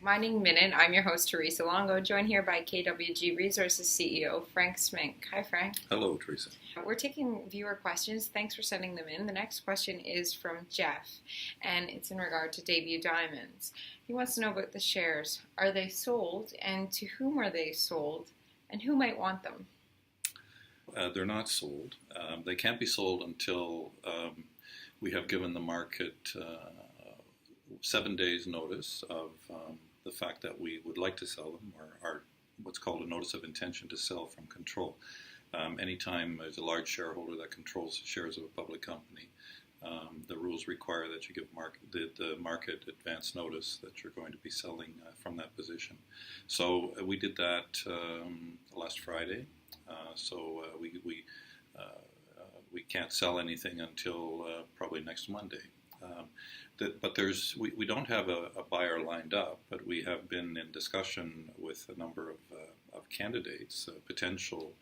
Mining Minute. I'm your host, Teresa Longo, joined here by KWG Resources CEO, Frank Smink. Hi, Frank. Hello, Teresa. We're taking viewer questions. Thanks for sending them in. The next question is from Jeff, and it's in regard to Debut Diamonds. He wants to know about the shares. Are they sold, and to whom are they sold, and who might want them? They're not sold. They can't be sold until we have given the market 7 days notice of the fact that we would like to sell them, or what's called a notice of intention to sell from control. Anytime there's a large shareholder that controls shares of a public company, the rules require that you give the market advance notice that you're going to be selling from that position. So we did that last Friday. We can't sell anything until probably next Monday. But we don't have a buyer lined up, but we have been in discussion with a number of candidates, potential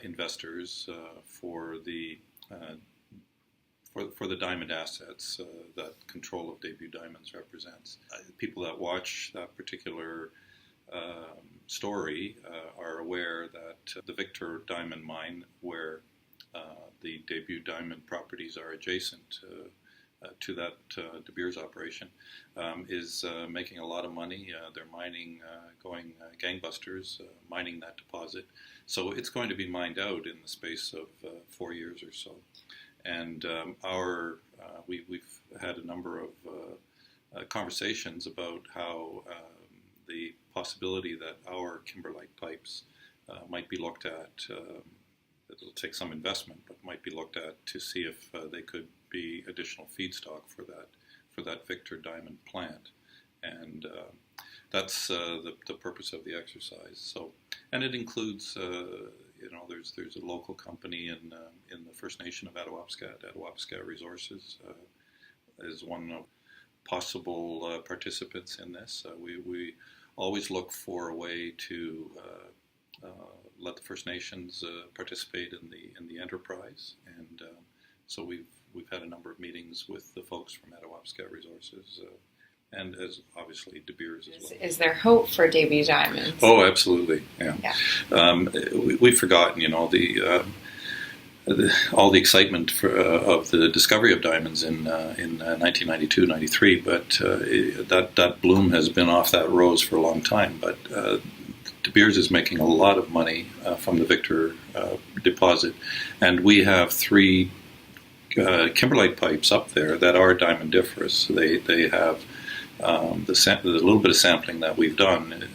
investors for the diamond assets that control of Debut Diamonds represents. People that watch that particular story are aware that the Victor Diamond Mine, where the Debut Diamond properties are adjacent to that De Beers operation, is making a lot of money. They're mining, going gangbusters, mining that deposit. So it's going to be mined out in the space of 4 years or so. And we've had a number of conversations about how the possibility that our kimberlite pipes might be looked at. It'll take some investment, but might be looked at to see if they could be additional feedstock for that Victor Diamond plant, and that's the purpose of the exercise. So, and it includes, there's a local company in the First Nation of Attawapsca Resources is one of possible participants in this. We always look for a way to let the First Nations participate in the enterprise, and so we've had a number of meetings with the folks from Attawapsca Resources, and as obviously De Beers as well. Is there hope for Debut Diamonds? Oh, absolutely, yeah. We've forgotten, all the excitement of the discovery of diamonds in 1992, 93, but that bloom has been off that rose for a long time. But De Beers is making a lot of money from the Victor deposit, and we have 3 kimberlite pipes up there that are diamondiferous. They have the little bit of sampling that we've done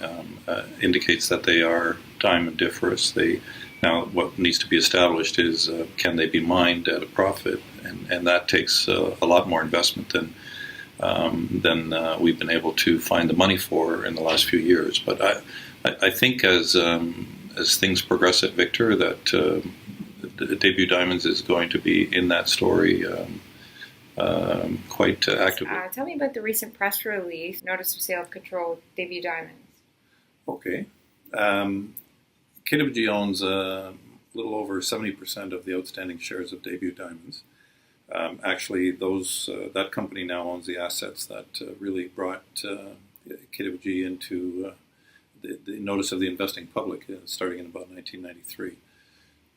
indicates that they are diamondiferous. Now, what needs to be established is can they be mined at a profit, and that takes a lot more investment than we've been able to find the money for in the last few years. But I think as things progress at Victor, that Debut Diamonds is going to be in that story quite actively. Tell me about the recent press release, Notice of Sale of Control, Debut Diamonds. Okay. KWG owns a little over 70% of the outstanding shares of Debut Diamonds. Actually, that company now owns the assets that really brought KWG into the notice of the investing public, starting in about 1993.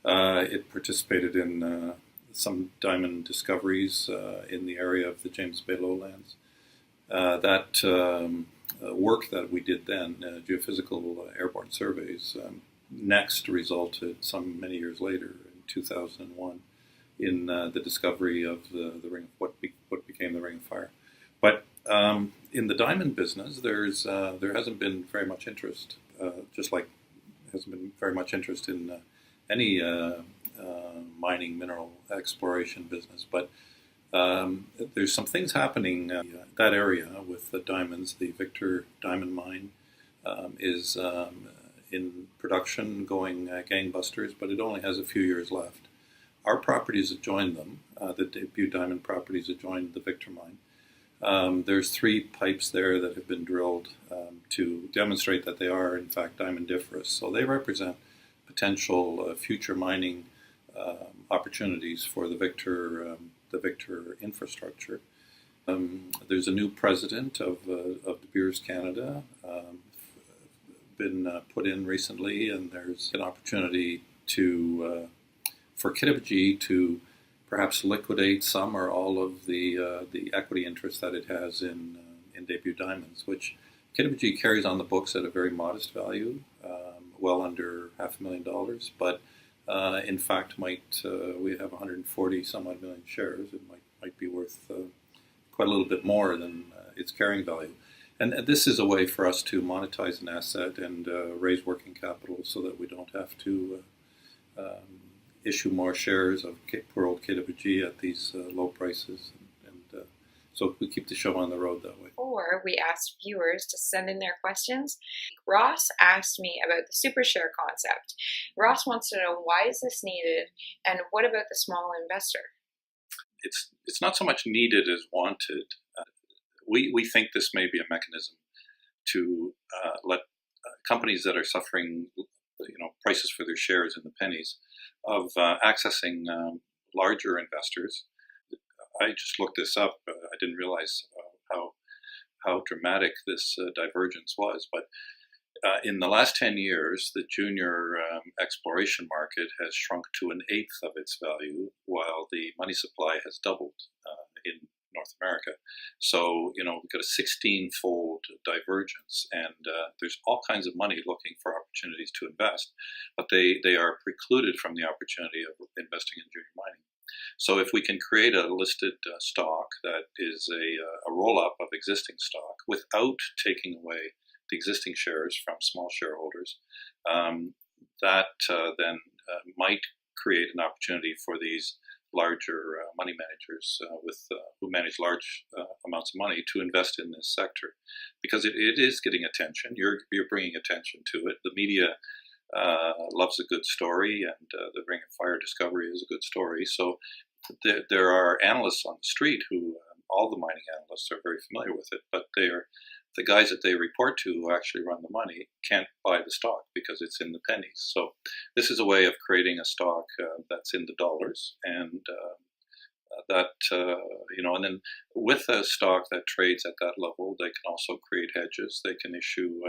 It participated in some diamond discoveries in the area of the Bay Lowlands. That work that we did then, geophysical airborne surveys, next resulted many years later, in 2001, in the discovery of the ring, what became the Ring of Fire. But in the diamond business, there hasn't been very much interest, just like hasn't been very much interest in any mining mineral exploration business. But there's some things happening in that area with the diamonds. The Victor Diamond Mine is in production, going gangbusters, but it only has a few years left. Our properties adjoin them. The Debut Diamond properties adjoin the Victor Mine. There's 3 pipes there that have been drilled to demonstrate that they are, in fact, diamondiferous. So they represent potential future mining opportunities for the Victor infrastructure. There's a new president of De Beers Canada been put in recently, and there's an opportunity to for Kittavee to perhaps liquidate some or all of the equity interest that it has in Debut Diamonds, which Kittavee carries on the books at a very modest value, well under $500,000, but in fact we have 140 some odd million shares. It might be worth quite a little bit more than its carrying value. And this is a way for us to monetize an asset and raise working capital so that we don't have to issue more shares of poor old Kittavee at these low prices. And so we keep the show on the road that way. Or we asked viewers to send in their questions. Ross asked me about the super share concept. Ross wants to know, why is this needed, and what about the small investor? It's not so much needed as wanted. We think this may be a mechanism to let companies that are suffering, prices for their shares in the pennies, of accessing larger investors. I just looked this up. I didn't realize how dramatic this divergence was, but in the last 10 years, the junior exploration market has shrunk to 1/8 of its value, while the money supply has doubled in North America. So, we've got a 16-fold divergence, and there's all kinds of money looking for opportunities to invest, but they are precluded from the opportunity of investing in junior mining. So if we can create a listed stock that is a roll-up of existing stock without taking away the existing shares from small shareholders, that then might create an opportunity for these larger money managers who manage large amounts of money to invest in this sector, because it is getting attention. You're bringing attention to it. The media loves a good story, and the Ring of Fire discovery is a good story. So there are analysts on the street who, all the mining analysts are very familiar with it, but the guys that they report to who actually run the money can't buy the stock because it's in the pennies. So this is a way of creating a stock that's in the dollars, and and then with a stock that trades at that level, they can also create hedges. They can issue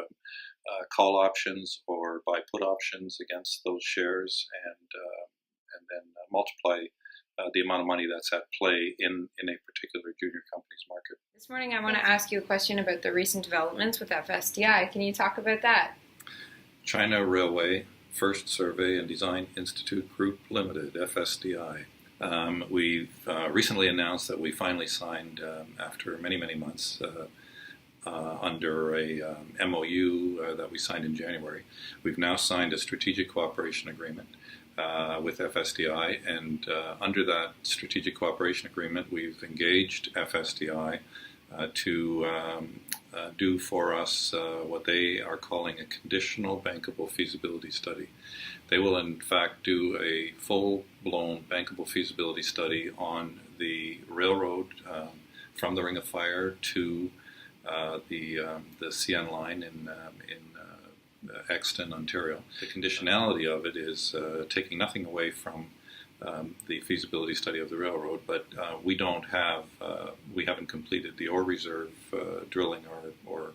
call options or buy put options against those shares, and then multiply the amount of money that's at play in a particular junior company's market. This morning I want to ask you a question about the recent developments with FSDI. Can you talk about that? China Railway First Survey and Design Institute Group Limited, FSDI. We've recently announced that we finally signed, after many, many months, under a MOU that we signed in January. We've now signed a strategic cooperation agreement with FSDI, and under that strategic cooperation agreement, we've engaged FSDI to do for us what they are calling a conditional bankable feasibility study. They will in fact do a full-blown bankable feasibility study on the railroad from the Ring of Fire to the CN line in Exton, Ontario. The conditionality of it is taking nothing away from the feasibility study of the railroad, but we haven't completed the ore reserve drilling or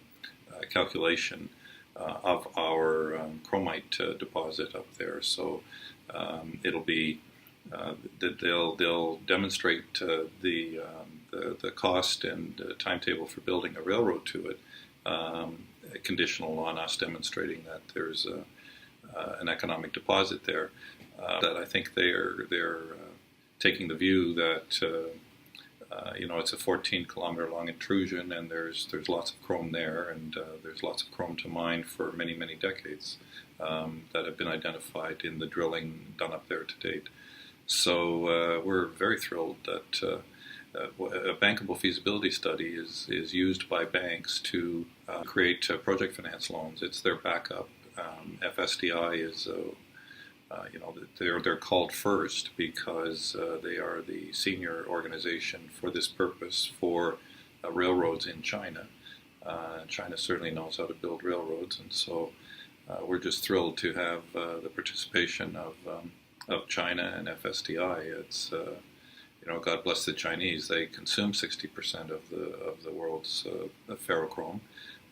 calculation of our chromite deposit up there. So it'll be they'll demonstrate the cost and timetable for building a railroad to it, conditional on us demonstrating that there's an economic deposit there. That I think they're taking the view that it's a 14-kilometer long intrusion, and there's lots of chrome there, and there's lots of chrome to mine for many, many decades that have been identified in the drilling done up there to date. So we're very thrilled that a bankable feasibility study is used by banks to create project finance loans. It's their backup. FSDI is they're called first because they are the senior organization for this purpose for railroads in China. China certainly knows how to build railroads, and so we're just thrilled to have the participation of China and FSDI. God bless the Chinese. They consume 60% of the world's ferrochrome,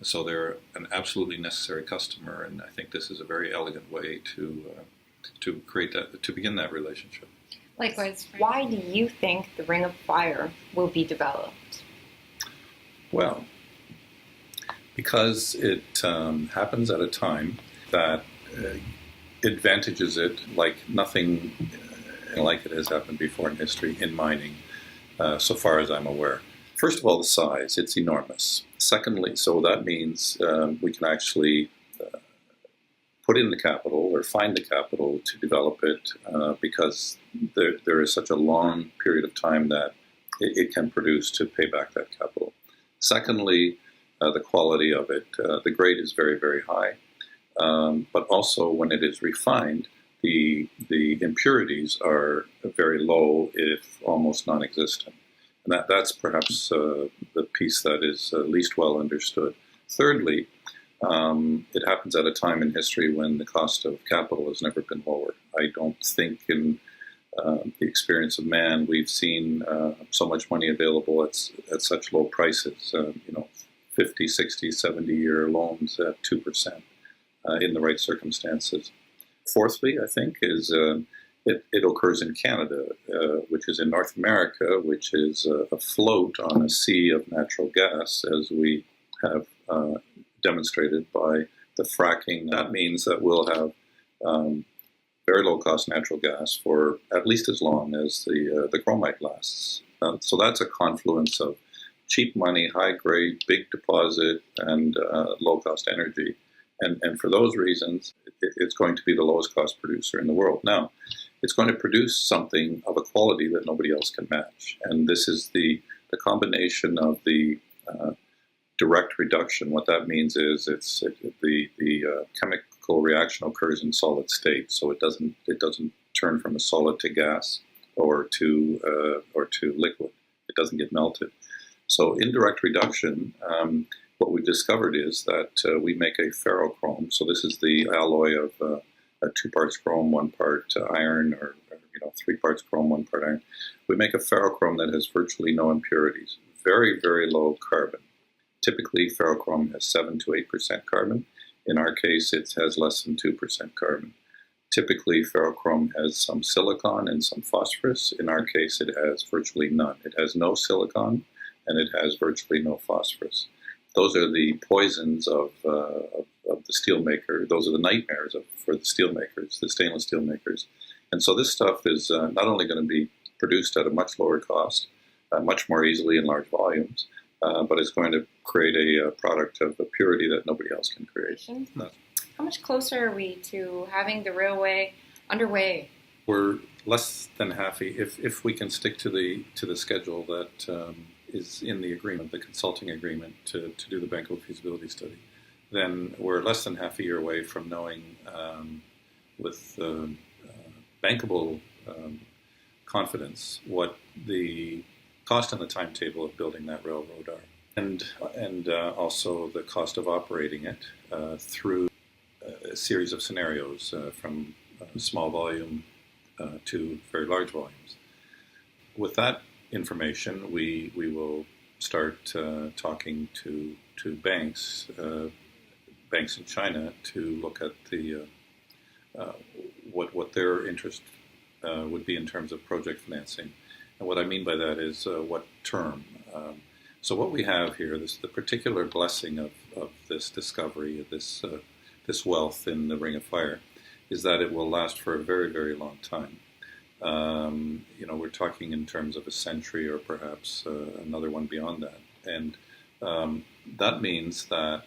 so they're an absolutely necessary customer. And I think this is a very elegant way to create that, to begin that relationship. Likewise, why do you think the Ring of Fire will be developed? Well, because it happens at a time that advantages it like nothing like it has happened before in history in mining, so far as I'm aware. First of all, the size, it's enormous. Secondly, so that means we can actually put in the capital or find the capital to develop it because there is such a long period of time that it can produce to pay back that capital. Secondly, the quality of it, the grade is very, very high, but also when it is refined, the impurities are very low, if almost non-existent. And that's perhaps the piece that is least well understood. Thirdly, it happens at a time in history when the cost of capital has never been lower. I don't think in the experience of man we've seen so much money available at such low prices, 50, 60, 70-year loans at 2% in the right circumstances. Fourthly, I think, is it occurs in Canada, which is in North America, which is afloat on a sea of natural gas, as we have demonstrated by the fracking. That means that we'll have very low-cost natural gas for at least as long as the chromite lasts. So that's a confluence of cheap money, high grade, big deposit, and low-cost energy. And for those reasons, it's going to be the lowest cost producer in the world. Now, it's going to produce something of a quality that nobody else can match. And this is the combination of the direct reduction. What that means is the chemical reaction occurs in solid state, so it doesn't turn from a solid to gas or to liquid. It doesn't get melted. So indirect reduction. What we've discovered is that we make a ferrochrome. So this is the alloy of 2 parts chrome, 1 part iron, or 3 parts chrome, 1 part iron. We make a ferrochrome that has virtually no impurities, very, very low carbon. Typically, ferrochrome has 7 to 8% carbon. In our case, it has less than 2% carbon. Typically, ferrochrome has some silicon and some phosphorus. In our case, it has virtually none. It has no silicon, and it has virtually no phosphorus. Those are the poisons of the steelmaker. Those are the nightmares for the steelmakers, the stainless steel makers. And so this stuff is not only going to be produced at a much lower cost, much more easily in large volumes, but it's going to create a product of a purity that nobody else can create. No. How much closer are we to having the railway underway? We're less than half, if we can stick to the schedule that is in the agreement, the consulting agreement to do the bankable feasibility study, then we're less than half a year away from knowing with bankable confidence what the cost and the timetable of building that railroad are, and also the cost of operating it through a series of scenarios from small volume to very large volumes. With that information, we will start talking to banks in China to look at the what their interest would be in terms of project financing. And what I mean by that is what term. So what we have here, the particular blessing of this discovery, of this wealth in the Ring of Fire, is that it will last for a very, very long time. We're talking in terms of a century or perhaps another one beyond that. And that means that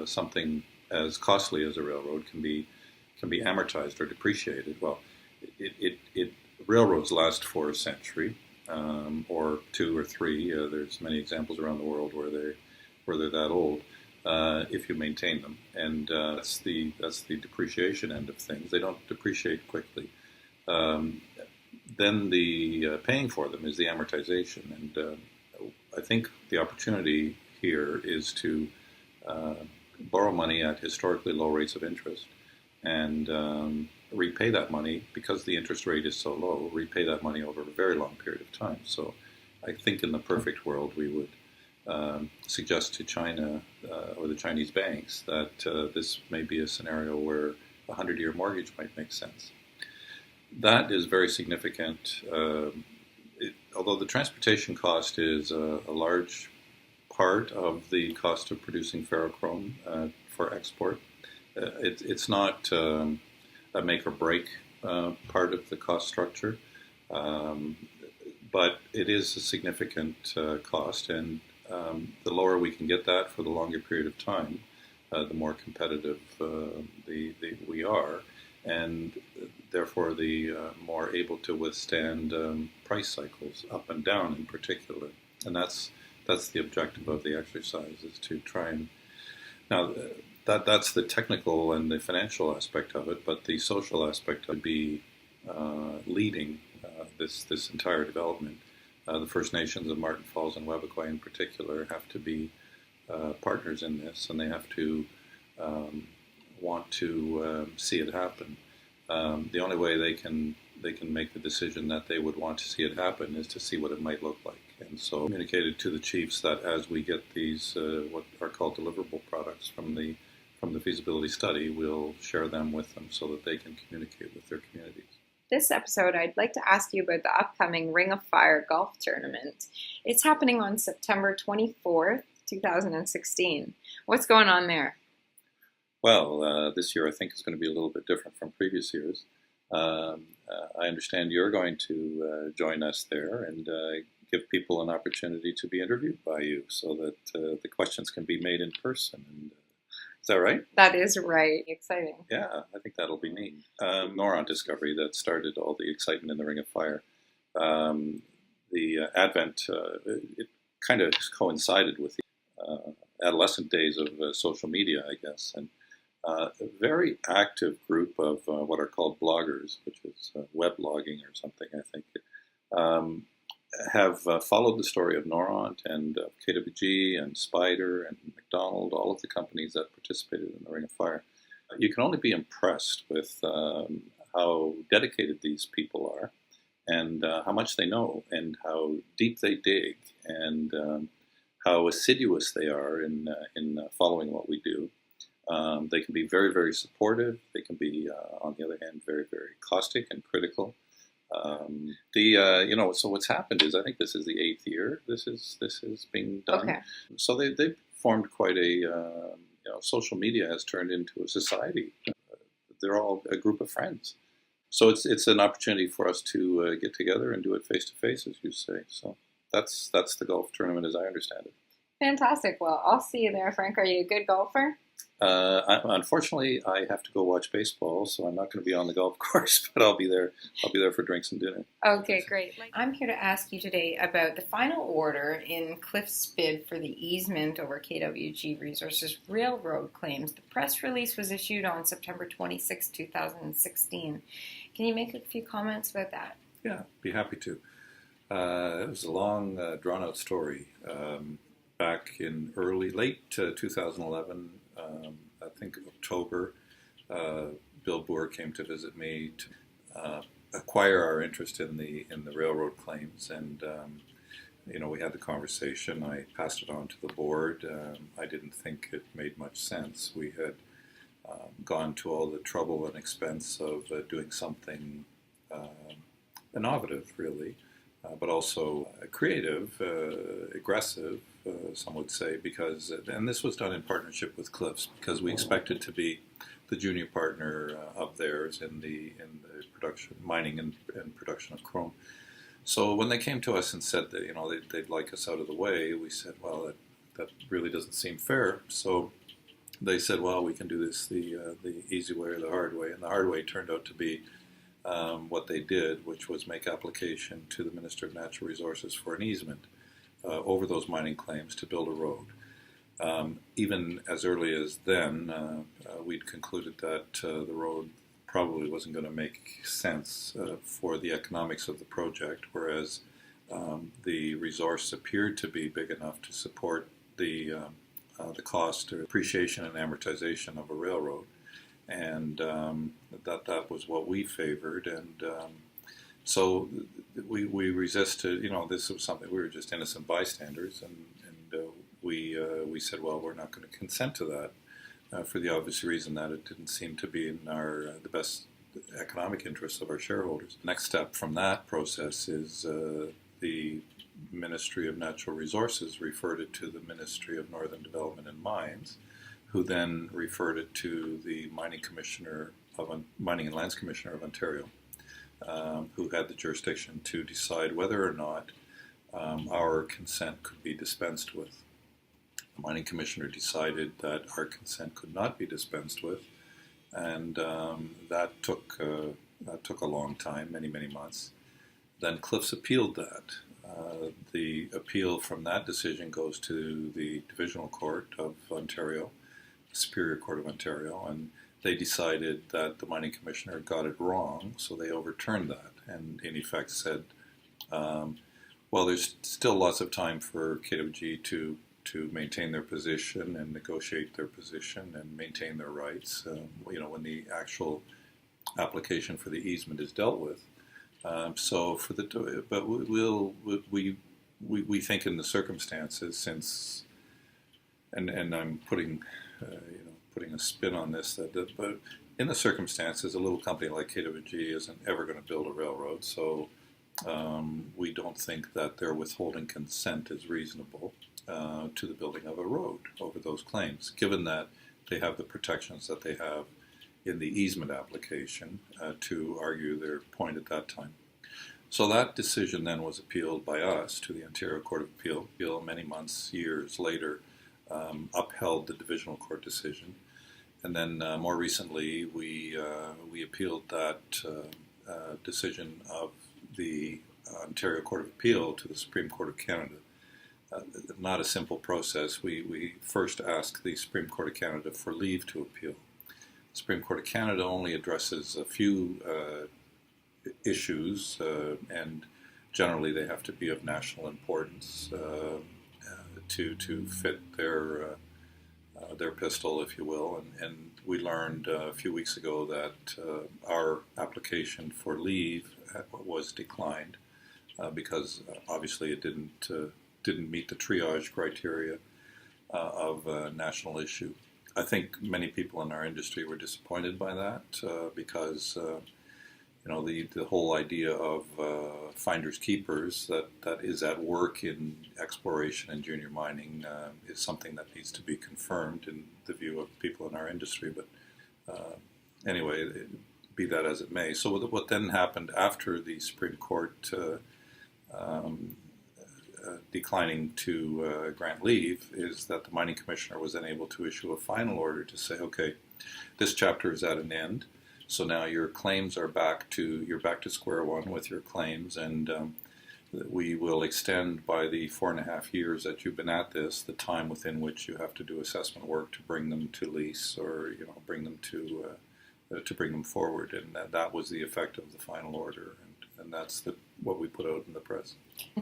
something as costly as a railroad can be amortized or depreciated. Well, railroads last for a century or 2 or 3. There's many examples around the world where they're that old. If you maintain them, and that's the depreciation end of things. They don't depreciate quickly. Then the paying for them is the amortization, and I think the opportunity here is to borrow money at historically low rates of interest, and repay that money because the interest rate is so low, repay that money over a very long period of time. So I think in the perfect world we would suggest to China or the Chinese banks that this may be a scenario where a 100-year mortgage might make sense. That is very significant. Although the transportation cost is a large part of the cost of producing ferrochrome for export, it's not a make or break part of the cost structure, but it is a significant cost, and the lower we can get that for the longer period of time, the more competitive we are, and therefore the more able to withstand price cycles up and down in particular. And that's the objective of the exercise, is to try and now that's the technical and the financial aspect of it, but the social aspect would be leading this entire development. The First Nations of Martin Falls and Webequie in particular have to be partners in this, and they have to want to see it happen. The only way they can make the decision that they would want to see it happen is to see what it might look like. And so communicated to the chiefs that as we get these what are called deliverable products from the feasibility study, we'll share them with them so that they can communicate with their communities. This episode, I'd like to ask you about the upcoming Ring of Fire golf tournament. It's happening on September 24th, 2016. What's going on there? Well, this year I think is going to be a little bit different from previous years. I understand you're going to join us there and give people an opportunity to be interviewed by you so that the questions can be made in person. And, is that right? That is right. Exciting. Yeah, I think that'll be neat. Noron discovery that started all the excitement in the Ring of Fire. The advent, it kind of coincided with the adolescent days of social media, I guess, and a very active group of what are called bloggers, which is web blogging or something, I think, have followed the story of Noront and KWG and Spider and McDonald, all of the companies that participated in the Ring of Fire. You can only be impressed with how dedicated these people are and how much they know and how deep they dig and how assiduous they are in following what we do. They can be very, very supportive. They can be, on the other hand, very, very caustic and critical. So what's happened is I think this is the 8th year this is being done. Okay. So they've formed quite a social media has turned into a society. They're all a group of friends. So it's an opportunity for us to get together and do it face to face, as you say. So that's the golf tournament as I understand it. Fantastic. Well, I'll see you there, Frank. Are you a good golfer? Unfortunately, I have to go watch baseball, so I'm not going to be on the golf course, but I'll be there. I'll be there for drinks and dinner. Okay, great. I'm here to ask you today about the final order in Cliff's bid for the easement over KWG Resources Railroad claims. The press release was issued on September 26, 2016. Can you make a few comments about that? Yeah, be happy to. It was a long, drawn-out story. Back in late 2011, I think October, Bill Boer came to visit me to acquire our interest in the railroad claims, and we had the conversation. I passed it on to the board. I didn't think it made much sense. We had gone to all the trouble and expense of doing something innovative, really, but also creative, aggressive, some would say, and this was done in partnership with Cliffs, because we expected to be the junior partner of theirs in the production, mining and production of chrome. So when they came to us and said that they'd like us out of the way, we said, well, that really doesn't seem fair. So they said, well, we can do this the easy way or the hard way, and the hard way turned out to be what they did, which was make application to the Minister of Natural Resources for an easement over those mining claims to build a road. Even as early as then, we'd concluded that the road probably wasn't going to make sense for the economics of the project, whereas the resource appeared to be big enough to support the cost or depreciation and amortization of a railroad. and that was what we favored, and so we resisted. This was something we were just innocent bystanders, and we said, well, we're not going to consent to that for the obvious reason that it didn't seem to be in the best economic interests of our shareholders. Next step from that process is the Ministry of Natural Resources referred it to the Ministry of Northern Development and Mines, who then referred it to the Mining and Lands Commissioner of Ontario, who had the jurisdiction to decide whether or not our consent could be dispensed with. The Mining Commissioner decided that our consent could not be dispensed with, and that took a long time, many months. Then Cliffs appealed that. The appeal from that decision goes to the Divisional Court of Ontario, the Superior Court of Ontario, and they decided that the Mining Commissioner got it wrong, so they overturned that and in effect said, well, there's still lots of time for KWG to maintain their position and negotiate their position and maintain their rights, when the actual application for the easement is dealt with. But we think in the circumstances, since, and I'm putting a spin on this, but in the circumstances, a little company like KWG isn't ever going to build a railroad, so we don't think that their withholding consent is reasonable to the building of a road over those claims, given that they have the protections that they have in the easement application to argue their point at that time. So that decision then was appealed by us to the Ontario Court of Appeal. Many months, years later, upheld the Divisional Court decision. And then more recently, we appealed that decision of the Ontario Court of Appeal to the Supreme Court of Canada. Not a simple process. We first asked the Supreme Court of Canada for leave to appeal. The Supreme Court of Canada only addresses a few issues, and generally they have to be of national importance to fit their pistol, if you will. And we learned a few weeks ago that our application for leave was declined because obviously it didn't meet the triage criteria of a national issue. I think many people in our industry were disappointed by that because the whole idea of finders keepers that is at work in exploration and junior mining is something that needs to be confirmed in the view of people in our industry. But anyway, be that as it may. So what then happened after the Supreme Court declining to grant leave is that the Mining Commissioner was then able to issue a final order to say, okay, this chapter is at an end, so now your claims are back to square one with your claims, and we will extend by the 4.5 years that you've been at this, the time within which you have to do assessment work to bring them to lease or bring them to bring them forward, and that was the effect of the final order, and that's what we put out in the press.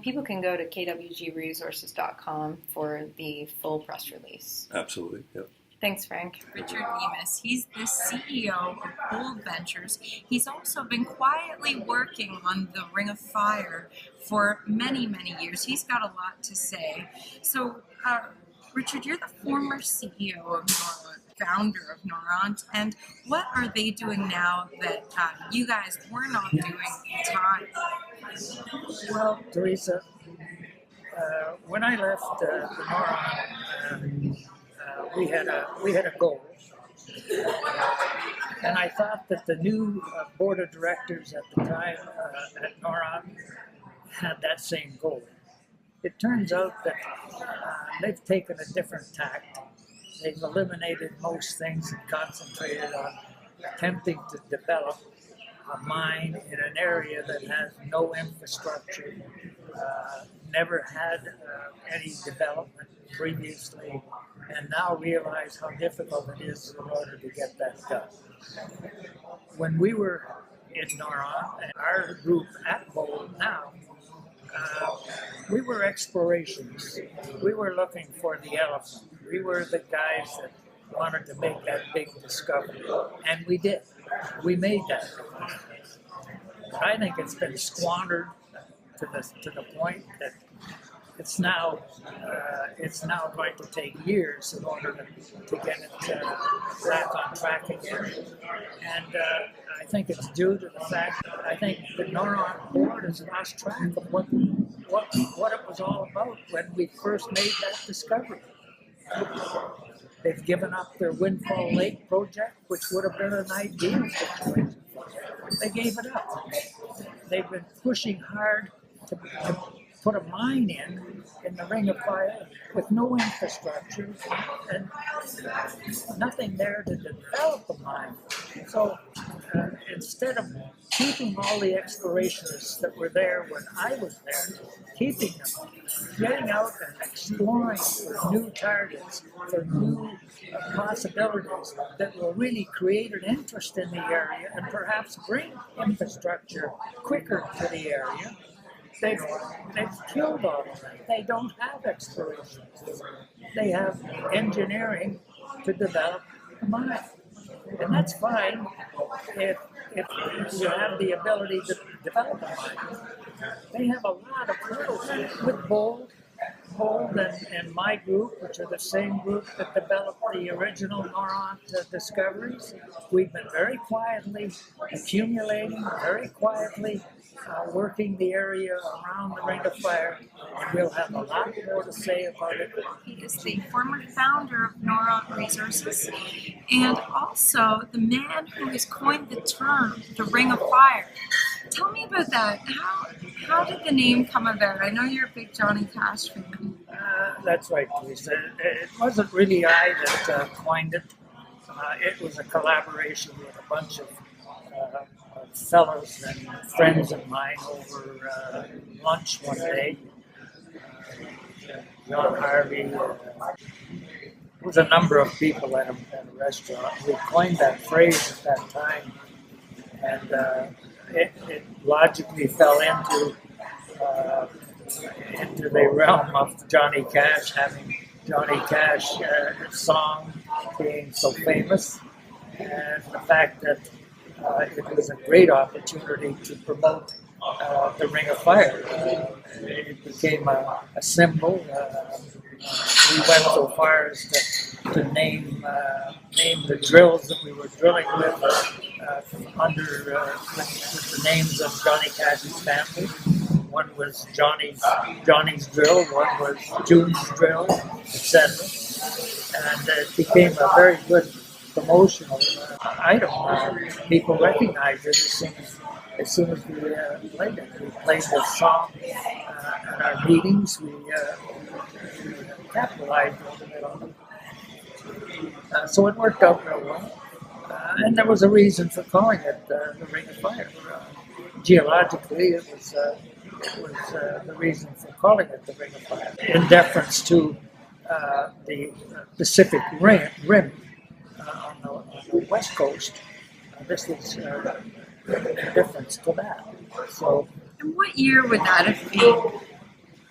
People can go to kwgresources.com for the full press release. Absolutely, yep. Thanks, Frank. Richard Bemis, he's the CEO of Bold Ventures. He's also been quietly working on the Ring of Fire for many years. He's got a lot to say. So, Richard, you're the former CEO of Noront, founder of Noront, and what are they doing now that you guys were not doing at the time? Well, Teresa, when I left the Noront, we had a goal, and I thought that the new board of directors at the time at Noront had that same goal. It turns out that they've taken a different tact. They've eliminated most things and concentrated on attempting to develop a mine in an area that has no infrastructure, never had any development previously, and now realize how difficult it is in order to get that done. When we were in Noront, and our group at Bold now, we were explorationists. We were looking for the elephant. We were the guys that wanted to make that big discovery, and we did. We made that. I think it's been squandered to the point that it's now going to take years in order to get it back on track again. And I think it's due to the fact that I think the Noron board has lost track of what it was all about when we first made that discovery. They've given up their Windfall Lake project, which would have been an ideal situation. They gave it up. They've been pushing hard to put a mine in the Ring of Fire with no infrastructure and nothing there to develop a mine. So instead of keeping all the explorationists that were there when I was there, keeping them, getting out and exploring for new targets, for new possibilities that will really create an interest in the area and perhaps bring infrastructure quicker to the area. They've killed all of that. They don't have exploration. They have engineering to develop a mine. And that's fine if you have the ability to develop a mine. They have a lot of hurdles with Bold and my group, which are the same group that developed the original Noront discoveries. We've been very quietly accumulating, very quietly working the area around the Ring of Fire, and we'll have a lot more to say about it. He is the former founder of Noront Resources and also the man who has coined the term the Ring of Fire. Tell me about that. How did the name come about? I know you're a big Johnny Cash fan. That's right, Lisa. It wasn't really I that coined it. It was a collaboration with a bunch of fellows and friends of mine over lunch one day. John Harvey. There was a number of people at a restaurant. We coined that phrase at that time, and it logically fell into the realm of Johnny Cash, having Johnny Cash song being so famous, and the fact that it was a great opportunity to promote the Ring of Fire. It became a symbol. We went so far as to name the drills that we were drilling with with the names of Johnny Cash's family. One was Johnny's drill, one was June's drill, etc. And it became a very good promotional item. People recognized it as soon as we played it. We played the song at our meetings. We capitalized on it. So it worked out real well. And there was a reason for calling it the Ring of Fire. Geologically, it was the reason for calling it the Ring of Fire, in deference to the Pacific Rim on the west coast. This was in difference to that. So, And what year would that have been?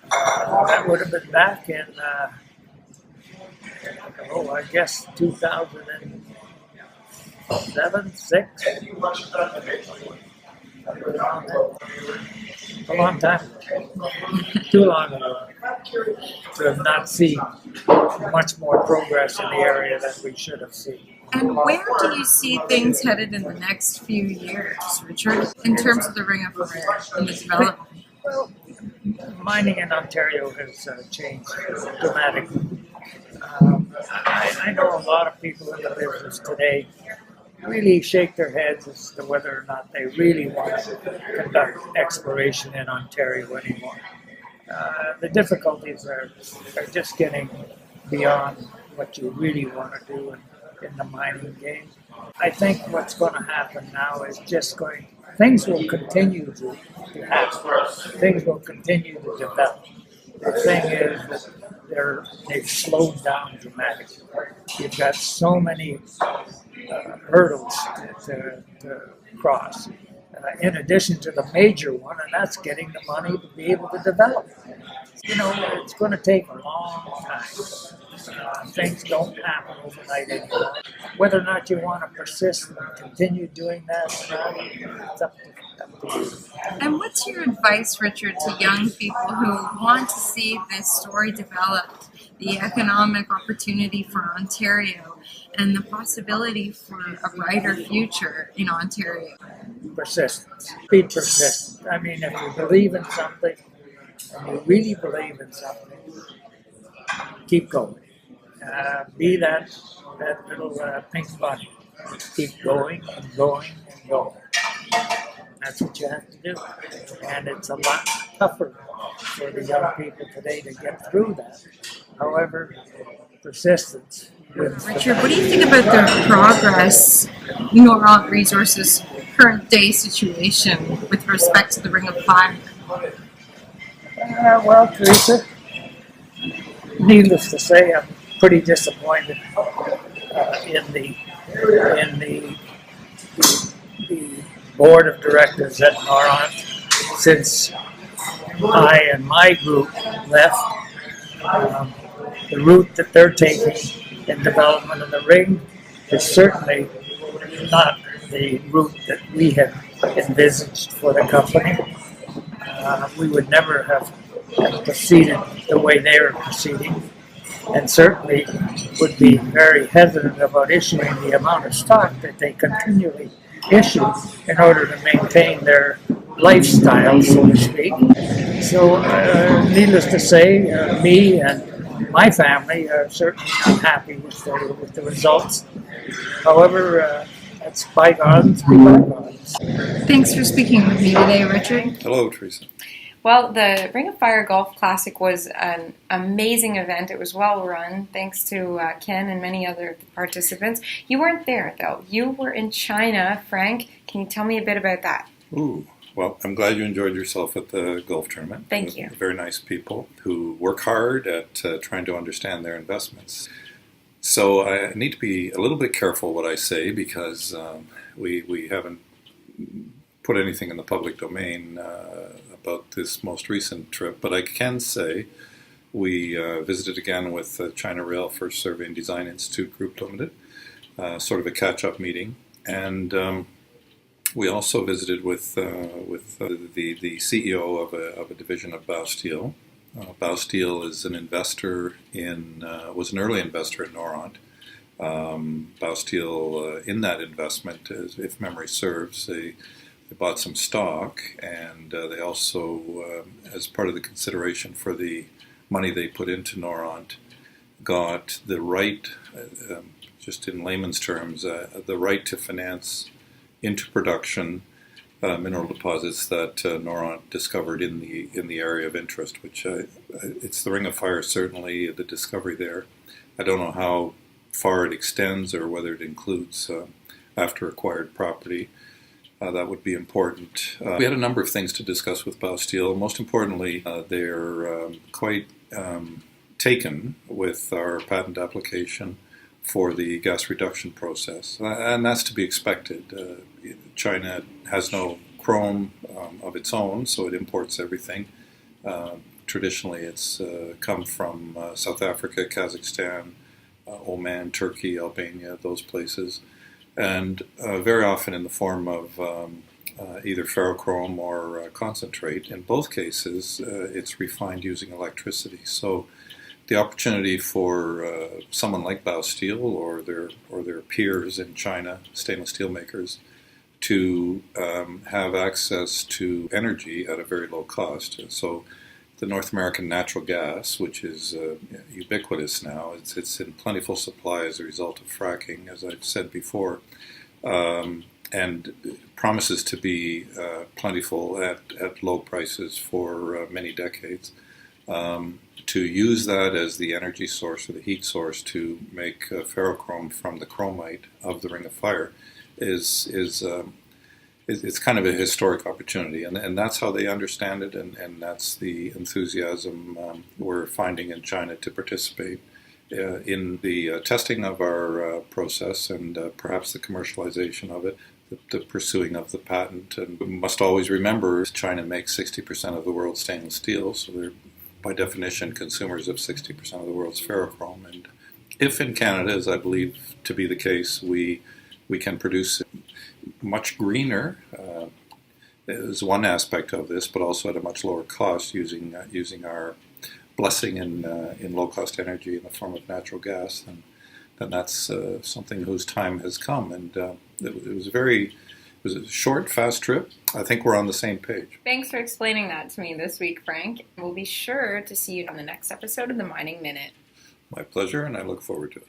that would have been back in, I guess 2007, 6. A long time. Too long ago. To have not seen much more progress in the area than we should have seen. And where do you see things headed in the next few years, Richard, in terms of the Ring of Fire and the development? Well, mining in Ontario has changed dramatically. I know a lot of people in the business today really shake their heads as to whether or not they really want to conduct exploration in Ontario anymore. The difficulties are just getting beyond what you really want to do in the mining game. I think what's going to happen now is things will continue to happen. Things will continue to develop. The thing is that they've slowed down dramatically. You've got so many hurdles to cross. in addition to the major one, and that's getting the money to be able to develop. You know, it's going to take a long time. Things don't happen overnight anymore. Whether or not you want to persist and continue doing that, it's up to you. And what's your advice, Richard, to young people who want to see this story developed, the economic opportunity for Ontario, and the possibility for a brighter future in Ontario? Persistence. Be persistent. I mean, if you believe in something, and you really believe in something, keep going. Be that little pink bunny. Keep going and going and going. That's what you have to do. And it's a lot tougher for the young people today to get through that. However, persistence wins. Richard, what do you think about the progress Noront Resources' current day situation with respect to the Ring of Fire? Well, Teresa, needless to say, I'm pretty disappointed in the board of directors at Noront since I and my group left. The route that they're taking in development of the ring is certainly not the route that we had envisaged for the company. We would never have proceeded the way they were proceeding, and certainly would be very hesitant about issuing the amount of stock that they continually issue in order to maintain their lifestyle, so to speak. So, needless to say, me and my family are certainly not happy with the results. However, that's bygones be bygones. Thanks for speaking with me today, Richard. Hello, Teresa. Well, the Ring of Fire Golf Classic was an amazing event. It was well run, thanks to Ken and many other participants. You weren't there, though. You were in China. Frank, can you tell me a bit about that? Ooh, well, I'm glad you enjoyed yourself at the golf tournament. Thank you. Very nice people who work hard at trying to understand their investments. So I need to be a little bit careful what I say because we haven't put anything in the public domain about this most recent trip, but I can say we visited again with China Rail First Survey and Design Institute Group Limited, sort of a catch-up meeting, and we also visited with the CEO of a division of Bao Steel. Bao Steel is an investor was an early investor in Noront. Bao Steel, in that investment, if memory serves, they bought some stock, and they also, as part of the consideration for the money they put into Noront, got the right, just in layman's terms, the right to finance into production mineral deposits that Noront discovered in the area of interest, which it's the Ring of Fire, certainly, the discovery there. I don't know how far it extends or whether it includes after acquired property. That would be important. We had a number of things to discuss with Bao Steel. Most importantly, they're quite taken with our patent application for the gas reduction process, and that's to be expected. China has no chrome of its own, so it imports everything. Traditionally, it's come from South Africa, Kazakhstan, Oman, Turkey, Albania, those places. And very often in the form of either ferrochrome or concentrate. In both cases, it's refined using electricity. So the opportunity for someone like Bao Steel or their peers in China, stainless steel makers, to have access to energy at a very low cost. So the North American natural gas, which is ubiquitous now, it's in plentiful supply as a result of fracking, as I've said before, and promises to be plentiful at low prices for many decades. To use that as the energy source or the heat source to make ferrochrome from the chromite of the Ring of Fire it's kind of a historic opportunity, and that's how they understand it, and that's the enthusiasm we're finding in China to participate in the testing of our process and perhaps the commercialization of it. the pursuing of the patent. And we must always remember China makes 60% of the world's stainless steel, so they're by definition consumers of 60% of the world's ferrochrome. And if in Canada, as I believe to be the case, we can produce much greener, is one aspect of this, but also at a much lower cost using our blessing in low-cost energy in the form of natural gas, then that's something whose time has come. And it was a short, fast trip. I think we're on the same page. Thanks for explaining that to me this week, Frank. We'll be sure to see you on the next episode of the Mining Minute. My pleasure, and I look forward to it.